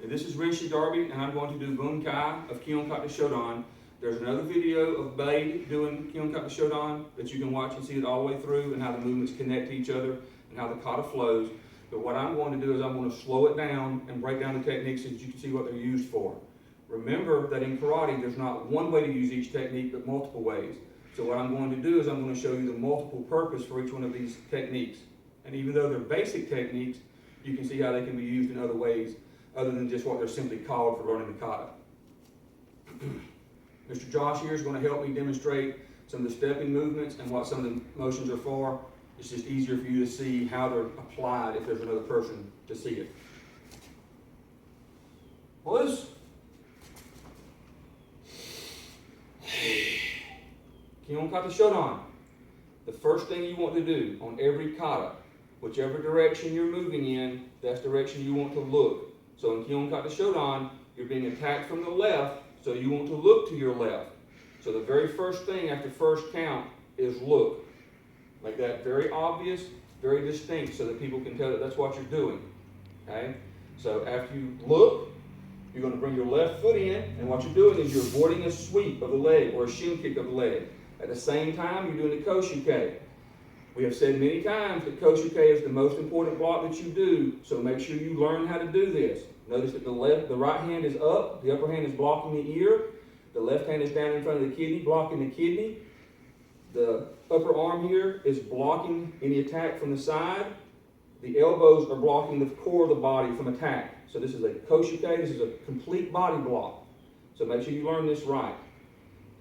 This is Renshi Darby, and I'm going to do Bunkai of Kihon, Kata, Shodan. There's another video of Blade doing Kihon, Kata, Shodan that you can watch and see it all the way through and how the movements connect to each other and how the kata flows. But what I'm going to do is I'm going to slow it down and break down the techniques so that you can see what they're used for. Remember that in karate, there's not one way to use each technique, but multiple ways. So what I'm going to do is I'm going to show you the multiple purpose for each one of these techniques. And even though they're basic techniques, you can see how they can be used in other ways other than just what they're simply called for learning the kata. Mr. Josh here is going to help me demonstrate some of the stepping movements and what some of the motions are for. It's just easier for you to see how they're applied if there's another person to see it. Loose. Kihon, Kata, Shodan. The first thing you want to do on every kata, whichever direction you're moving in, that's the direction you want to look. So in Kihon, Kata, Shodan, you're being attacked from the left, so you want to look to your left. So the very first thing after first count is look. Make that very obvious, very distinct, so that people can tell that that's what you're doing. Okay? So after you look, you're going to bring your left foot in, and what you're doing is you're avoiding a sweep of the leg or a shin kick of the leg. At the same time, you're doing the koshuke. We have said many times that koshuke is the most important block that you do, so make sure you learn how to do this. Notice that the right hand is up, the upper hand is blocking the ear, the left hand is down in front of the kidney, blocking the kidney. The upper arm here is blocking any attack from the side. The elbows are blocking the core of the body from attack. So this is a koshuke, this is a complete body block. So make sure you learn this right.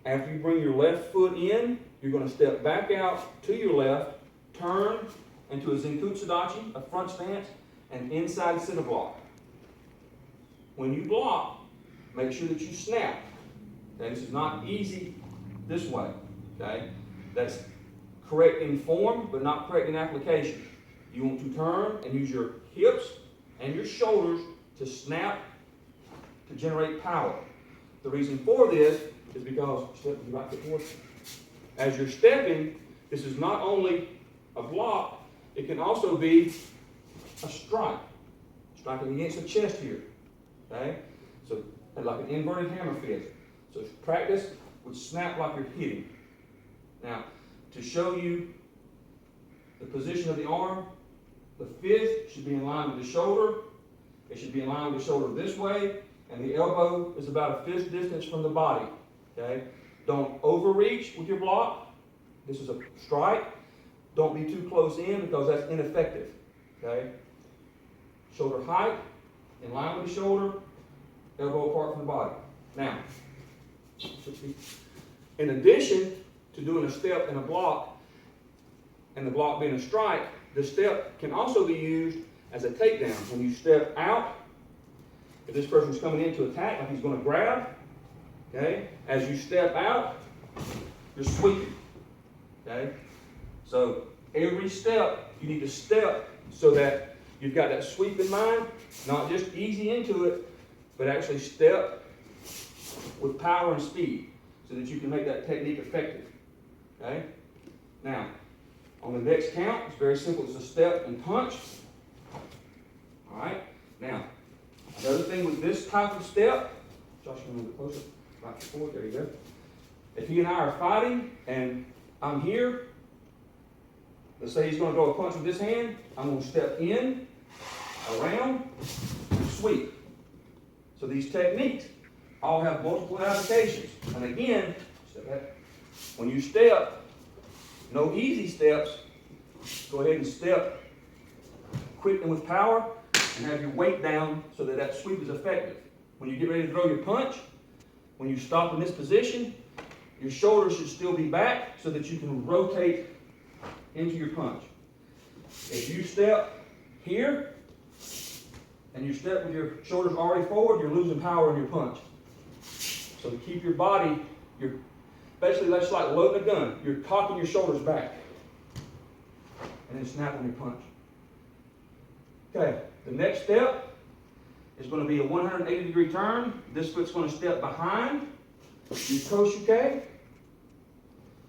After you bring your left foot in, you're going to step back out to your left, turn into a zenkutsudachi, a front stance, and inside center block. When you block, make sure that you snap. Okay, this is not easy this way. Okay, that's correct in form, but not correct in application. You want to turn and use your hips and your shoulders to snap to generate power. The reason for this is because step with your right foot forward. As you're stepping, this is not only a block, it can also be a strike. Striking against the chest here. Okay? So like an inverted hammer fist. So practice with snap like you're hitting. Now, to show you the position of the arm, the fist should be in line with the shoulder. It should be in line with the shoulder this way, and the elbow is about a fist distance from the body. Okay? Don't overreach with your block. This is a strike. Don't be too close in because that's ineffective. Okay? Shoulder height, in line with the shoulder, elbow apart from the body. Now, in addition to doing a step and a block, and the block being a strike, the step can also be used as a takedown. When you step out, if this person's coming in to attack, like he's going to grab, okay, as you step out, you're sweeping. Okay? So every step, you need to step so that you've got that sweep in mind, not just easy into it, but actually step with power and speed so that you can make that technique effective. Okay? Now, on the next count, it's very simple. It's a step and punch. All right? Now, another thing with this type of step, Josh, a little bit closer, right forward, there you go. If he and I are fighting and I'm here, let's say he's going to throw a punch with this hand, I'm going to step in, around, and sweep. So these techniques all have multiple applications. And again, step back. When you step, no easy steps. Go ahead and step quick and with power and have your weight down so that that sweep is effective. When you get ready to throw your punch, when you stop in this position, your shoulders should still be back so that you can rotate into your punch. If you step here and you step with your shoulders already forward, you're losing power in your punch. So to keep your body, basically that's like loading a gun. You're cocking your shoulders back and then snap on your punch. Okay, the next step is going to be a 180-degree turn. This foot's going to step behind. You koshuke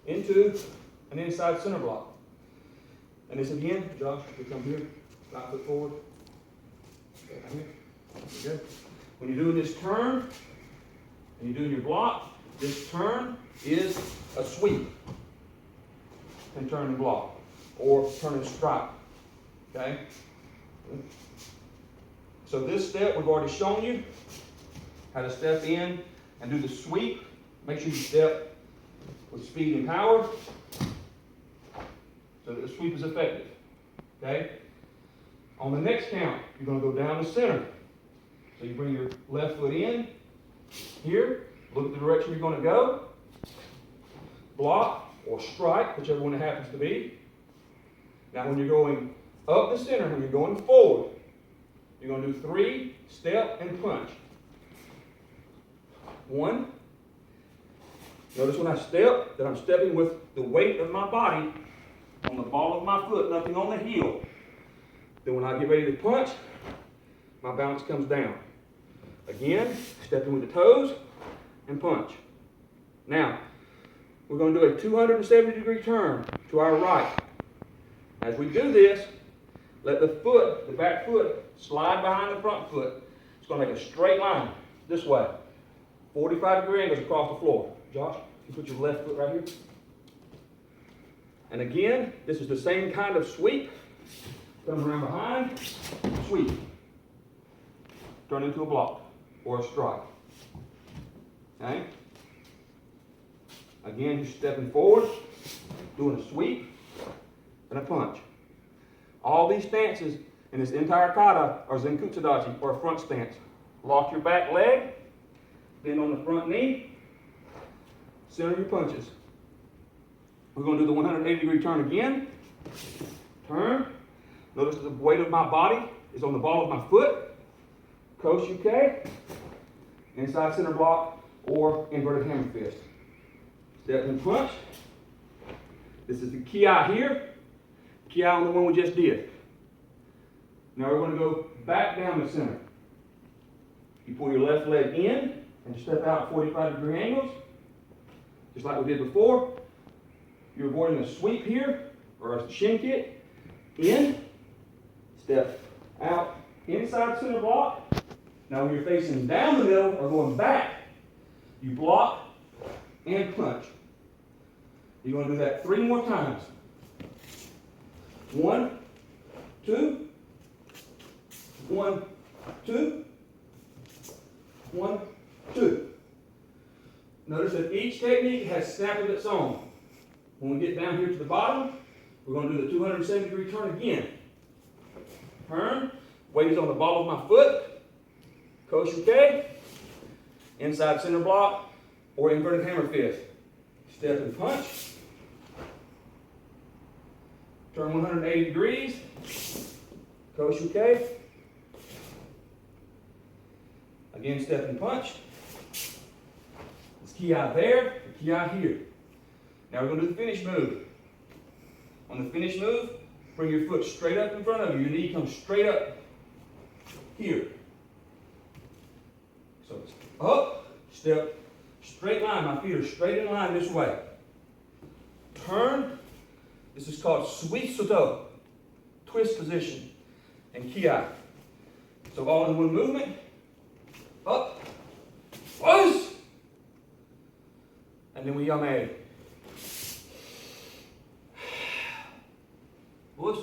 into an inside center block. And this again, Josh, you come here, right foot forward. Okay, right here. Good. When you're doing this turn, and you're doing your block, this turn is a sweep. And turn and block. Or turn and strike. Okay? So this step, we've already shown you how to step in and do the sweep. Make sure you step with speed and power so that the sweep is effective. Okay? On the next count, you're going to go down the center. So you bring your left foot in here, look at the direction you're going to go, block or strike, whichever one it happens to be. Now when you're going up the center, when you're going forward, you're going to do 3, step, and punch. 1. Notice when I step, that I'm stepping with the weight of my body on the ball of my foot, nothing on the heel. Then when I get ready to punch, my balance comes down. Again, stepping with the toes and punch. Now, we're going to do a 270-degree turn to our right. As we do this, let the foot, the back foot, slide behind the front foot. It's going to make a straight line this way. 45-degree angles across the floor. Josh, you put your left foot right here. And again, this is the same kind of sweep. Comes around behind, sweep. Turn into a block or a strike. Okay? Again, you're stepping forward, doing a sweep and a punch. All these stances in this entire kata are zenkutsudachi, or a front stance. Lock your back leg, bend on the front knee, center your punches. We're going to do the 180-degree turn again. Turn. Notice the weight of my body is on the ball of my foot. Koshuke, inside center block, or inverted hammer fist. Step and punch. This is the ki here. Ki on the one we just did. Now we're going to go back down the center. You pull your left leg in and step out 45-degree angles, just like we did before. You're avoiding a sweep here, or a shin kick. In, step out inside center block. Now when you're facing down the middle or going back, you block and punch. You're going to do that 3 more times. 1, 2, 1, 2, 1, 2. Notice that each technique has snap of its own. When we get down here to the bottom, we're going to do the 270-degree turn again. Turn, weight is on the ball of my foot. Koshuke, inside center block, or inverted hammer fist. Step and punch. Turn 180 degrees. Koshuke. Again, step and punch. It's ki there, ki here. Now we're going to do the finish move. On the finish move, bring your foot straight up in front of you. Your knee comes straight up here. So it's up, step, straight line. My feet are straight in line this way. Turn. This is called suisoto, twist position, and ki. So all in one movement. Up, close, and then we yame. Push.